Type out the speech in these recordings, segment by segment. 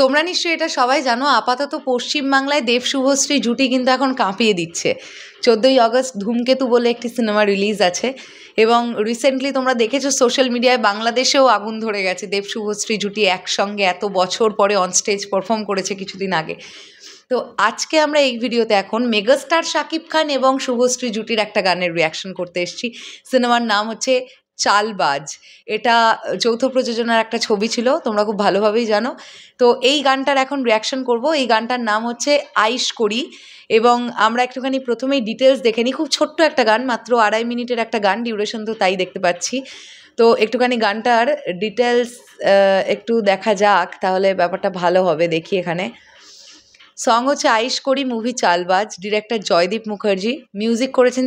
তোমরা নিশ্চয়ই এটা সবাই জানো, আপাতত পশ্চিমবাংলায় দেব শুভশ্রী জুটি কিন্তু এখন কাঁপিয়ে দিচ্ছে। 14ই আগস্ট ধূমকেতু বলে একটি সিনেমা রিলিজ আছে, এবং রিসেন্টলি তোমরা দেখেছো সোশ্যাল মিডিয়ায় বাংলাদেশেও আগুন ধরে গেছে। দেব শুভশ্রী জুটি একসঙ্গে এত বছর পরে অনস্টেজ পারফর্ম করেছে কিছুদিন আগে। তো আজকে আমরা এই ভিডিওতে এখন মেগাস্টার শাকিব খান এবং শুভশ্রী জুটির একটা গানের রিয়াকশন করতে এসেছি। সিনেমার নাম হচ্ছে চালবাজ। এটা যৌথ প্রযোজনার একটা ছবি ছিল, তোমরা খুব ভালোভাবেই জানো। তো এই গানটার এখন রিয়াকশন করব। এই গানটার নাম হচ্ছে আইশ করি, এবং আমরা একটুখানি প্রথমেই ডিটেলস দেখে নিই। খুব ছোট্ট একটা গান, মাত্র 2.5 মিনিটের একটা গান, ডিউরেশন তো তাই দেখতে পাচ্ছি। তো একটুখানি গানটার ডিটেলস একটু দেখা যাক, তাহলে ব্যাপারটা ভালো হবে। দেখি এখানে সং হচ্ছে আইশ করি, মুভি চালবাজ, ডিরেক্টর জয়দীপ মুখার্জি, মিউজিক করেছেন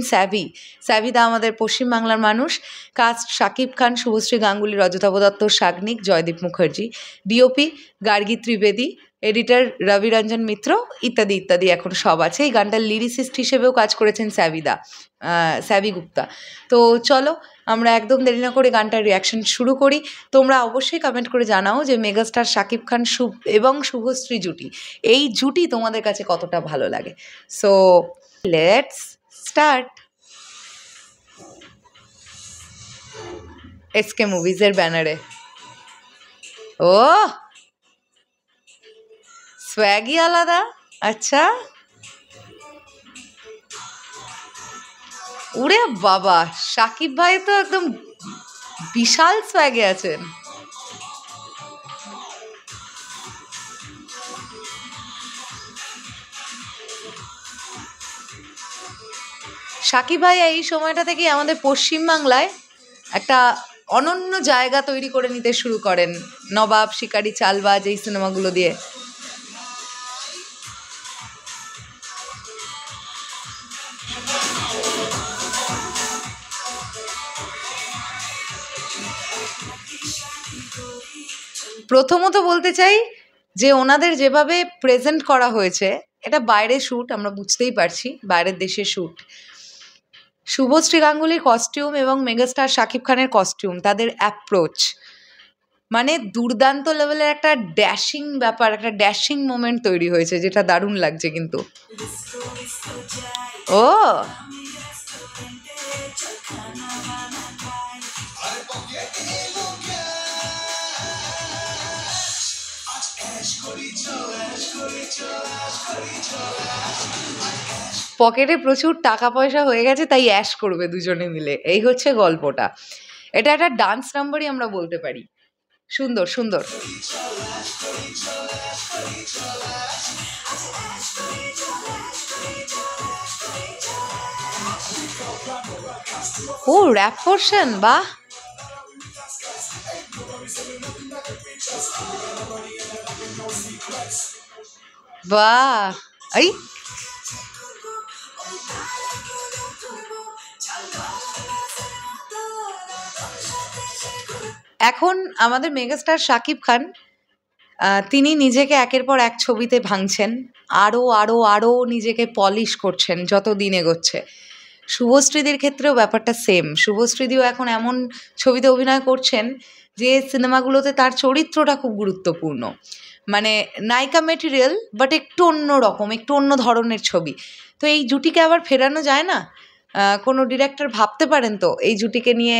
স্যাভিদা আমাদের পশ্চিমবাংলার মানুষ, caste Shakib Khan, Subhashree Ganguly, Rajatava Dutta, Sagnik, Joydeep Mukherjee, DOP Gargi Trivedi, editor রবি রঞ্জন মিত্র, ইত্যাদি ইত্যাদি এখন সব আছে। এই গানটার লিরিসিস্ট হিসেবেও কাজ করেছেন স্যাভি গুপ্তা। তো চলো আমরা একদম দেরি না করে গানটার রিয়াকশন শুরু করি। তোমরা অবশ্যই কমেন্ট করে জানাও যে মেগাস্টার শাকিব খান এবং শুভশ্রী জুটি, এই জুটি তোমাদের কাছে কতটা ভালো লাগে। So let's start. এসকে মুভিজের ব্যানারে। ও সোয়াগই আলাদা। আচ্ছা, ওরে বাবা, শাকিব ভাই তো একদম বিশাল সোয়াগে আছেন। শাকিব ভাই এই সময়টা থেকে আমাদের পশ্চিমবাংলায় একটা অনন্য জায়গা তৈরি করে নিতে শুরু করেন, নবাব, শিকারি, চালবাজ এই সিনেমাগুলো দিয়ে। প্রথমত বলতে চাই যে ওনাদের যেভাবে প্রেজেন্ট করা হয়েছে, এটা বাইরে শ্যুট, আমরা বুঝতেই পারছি বাইরের দেশে শ্যুট। শুভশ্রী গাঙ্গুলির কস্টিউম এবং মেগাস্টার শাকিব খানের কস্টিউম, তাদের অ্যাপ্রোচ মানে দুর্দান্ত লেভেলের একটা ড্যাশিং ব্যাপার, একটা ড্যাশিং মোমেন্ট তৈরি হয়েছে, যেটা দারুণ লাগছে কিন্তু। ও পকেটে প্রচুর টাকা পয়সা হয়ে গেছে, তাই অ্যাশ করবে দুজনে মিলে, এই হচ্ছে গল্পটা। এটা একটা ডান্স নাম্বারই আমরা বলতে পারি। সুন্দর সুন্দর। ও র্যাপ পোর্শন, বাহ। বাহ, এই এখন আমাদের মেগাস্টার শাকিব খান, তিনি নিজেকে একের পর এক ছবিতে ভাঙছেন, আরও আরও আরও নিজেকে পলিশ করছেন যত দিন এগোচ্ছে। শুভশ্রীদির ক্ষেত্রেও ব্যাপারটা সেম। শুভশ্রীদিও এখন এমন ছবিতে অভিনয় করছেন যে সিনেমাগুলোতে তার চরিত্রটা খুব গুরুত্বপূর্ণ, মানে নায়িকা মেটেরিয়াল, বাট একটু অন্য রকম, একটু অন্য ধরনের ছবি। তো এই জুটিকে আবার ফেরানো যায় না? কোনো ডিরেক্টর ভাবতে পারেন তো এই জুটিকে নিয়ে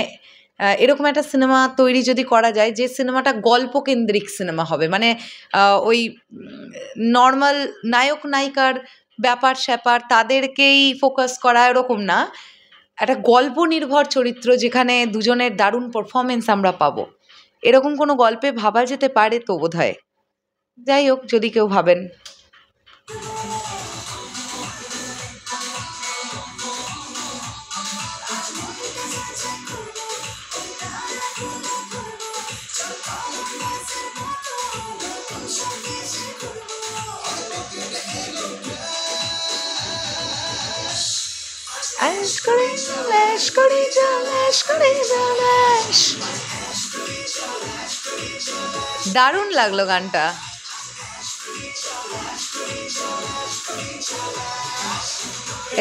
এরকম একটা সিনেমা তৈরি যদি করা যায়, যে সিনেমাটা গল্পকেন্দ্রিক সিনেমা হবে, মানে ওই নর্মাল নায়ক নায়িকার ব্যাপার স্যাপার তাদেরকেই ফোকাস করা, এরকম না, একটা গল্প নির্ভর চরিত্র যেখানে দুজনের দারুণ পারফরমেন্স আমরা পাবো, এরকম কোনো গল্পে ভাবা যেতে পারে তো বোধহয়। যাই হোক, যদি কেউ ভাবেন। দারুণ লাগলো গানটা।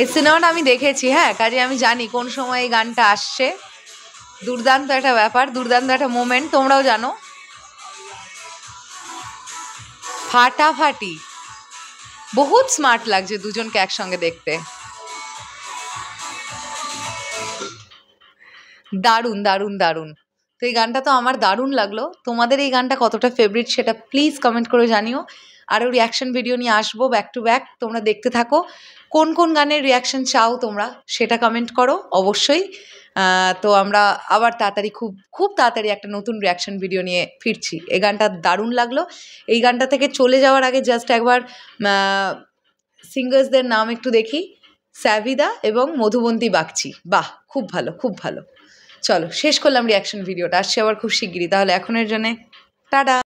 এই সিনেমাটা আমি দেখেছি, হ্যাঁ, কাজে আমি জানি কোন সময় এই গানটা আসছে। দুর্দান্ত একটা ব্যাপার, দুর্দান্ত একটা মোমেন্ট, তোমরাও জানো। ফাটাফাটি, বহুত স্মার্ট লাগছে দুজনকে একসঙ্গে দেখতে। দারুণ দারুণ দারুণ। তো এই গানটা তো আমার দারুণ লাগলো। তোমাদের এই গানটা কতটা ফেভারিট সেটা প্লিজ কমেন্ট করে জানিও। আরও রিয়াকশন ভিডিও নিয়ে আসবো ব্যাক টু ব্যাক, তোমরা দেখতে থাকো। কোন কোন গানের রিয়াকশন চাও তোমরা সেটা কমেন্ট করো অবশ্যই। তো আমরা আবার তাড়াতাড়ি খুব খুব তাড়াতাড়ি একটা নতুন রিয়াকশন ভিডিও নিয়ে ফিরছি। এই গানটা দারুণ লাগলো। এই গানটা থেকে চলে যাওয়ার আগে জাস্ট একবার সিঙ্গার্সদের নাম একটু দেখি, স্যাভিদা এবং মধুবন্তী বাগচি। বাহ, খুব ভালো খুব ভালো। চলো শেষ করলাম রিয়াকশন ভিডিওটা, আসছি আবার খুব শিগগিরই। তাহলে এখনের জন্যে টাটা।